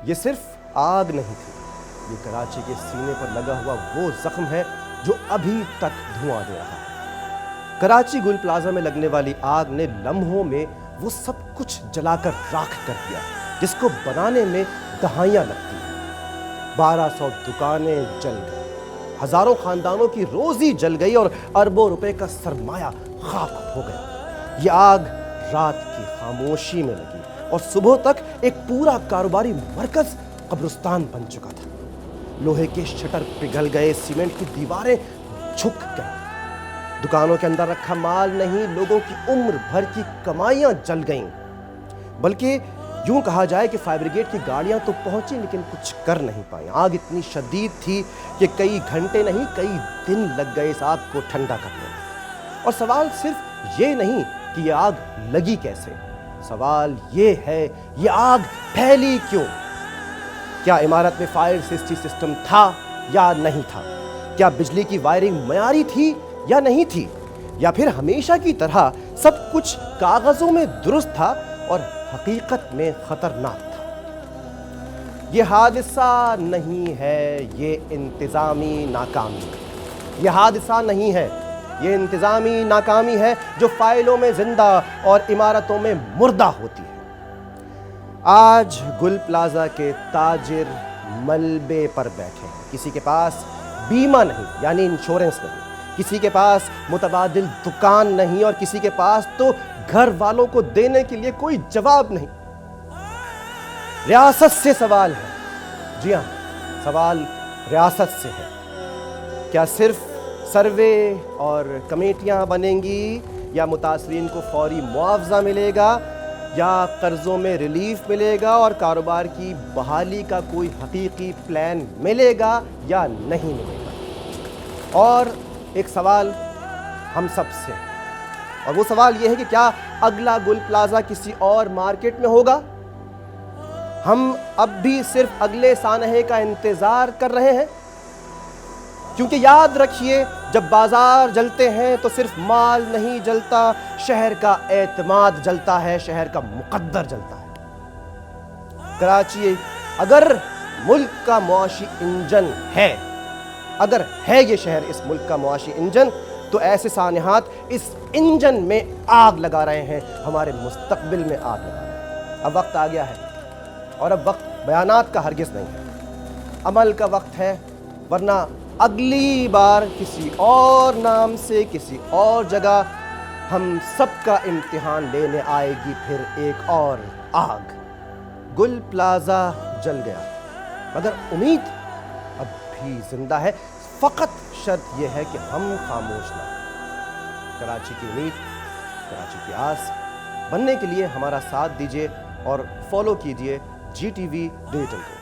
یہ صرف آگ نہیں تھی، یہ کراچی کے سینے پر لگا ہوا وہ زخم ہے جو ابھی تک دھواں دے رہا ہے۔ کراچی گل پلازا میں لگنے والی آگ نے لمحوں میں وہ سب کچھ جلا کر راکھ کر دیا جس کو بنانے میں دہائیاں لگتی ہیں۔ 1200 دکانیں جل گئی، ہزاروں خاندانوں کی روزی جل گئی اور اربوں روپے کا سرمایہ خاک ہو گیا۔ یہ آگ رات کی خاموشی میں لگی اور صبح تک ایک پورا کاروباری مرکز قبرستان بن چکا تھا۔ لوہے کے شٹر پگھل گئے، سیمنٹ کی دیواریں جھک گئیں، دکانوں کے اندر رکھا مال نہیں، لوگوں کی عمر بھر کی کمائیاں جل گئیں۔ بلکہ یوں کہا جائے کہ فائر بریگیڈ کی گاڑیاں تو پہنچی لیکن کچھ کر نہیں پائیں۔ آگ اتنی شدید تھی کہ کئی گھنٹے نہیں کئی دن لگ گئے اس آگ کو ٹھنڈا کرنے میں۔ اور سوال صرف یہ نہیں کہ یہ آگ لگی کیسے، سوال یہ ہے یہ آگ پھیلی کیوں؟ کیا عمارت میں فائر سیفٹی سسٹم تھا یا نہیں تھا؟ کیا بجلی کی وائرنگ معیاری تھی یا نہیں تھی؟ یا پھر ہمیشہ کی طرح سب کچھ کاغذوں میں درست تھا اور حقیقت میں خطرناک تھا؟ یہ حادثہ نہیں ہے، یہ انتظامی ناکامی ہے۔ یہ حادثہ نہیں ہے، یہ انتظامی ناکامی ہے جو فائلوں میں زندہ اور عمارتوں میں مردہ ہوتی ہے۔ آج گل پلازا کے تاجر ملبے پر بیٹھے ہیں، کسی کے پاس بیمہ نہیں یعنی انشورنس نہیں، کسی کے پاس متبادل دکان نہیں اور کسی کے پاس تو گھر والوں کو دینے کے لیے کوئی جواب نہیں۔ ریاست سے سوال ہے، جی ہاں سوال ریاست سے ہے۔ کیا صرف سروے اور کمیٹیاں بنیں گی یا متاثرین کو فوری معاوضہ ملے گا یا قرضوں میں ریلیف ملے گا اور کاروبار کی بحالی کا کوئی حقیقی پلان ملے گا یا نہیں ملے گا؟ اور ایک سوال ہم سب سے، اور وہ سوال یہ ہے کہ کیا اگلا گل پلازا کسی اور مارکیٹ میں ہوگا؟ ہم اب بھی صرف اگلے سانحے کا انتظار کر رہے ہیں؟ کیونکہ یاد رکھیے جب بازار جلتے ہیں تو صرف مال نہیں جلتا، شہر کا اعتماد جلتا ہے، شہر کا مقدر جلتا ہے۔ کراچی اگر ملک کا معاشی انجن ہے، اگر ہے یہ شہر اس ملک کا معاشی انجن، تو ایسے سانحات اس انجن میں آگ لگا رہے ہیں، ہمارے مستقبل میں آگ لگا رہے ہیں۔ اب وقت آ گیا ہے اور اب وقت بیانات کا ہرگز نہیں ہے، عمل کا وقت ہے، ورنہ اگلی بار کسی اور نام سے کسی اور جگہ ہم سب کا امتحان لینے آئے گی پھر ایک اور آگ۔ گل پلازا جل گیا مگر امید اب بھی زندہ ہے، فقط شرط یہ ہے کہ ہم خاموش نہ ہوں۔ کراچی کی امید، کراچی کی آس بننے کے لیے ہمارا ساتھ دیجیے اور فالو کیجیے GTV ڈیجیٹل کو۔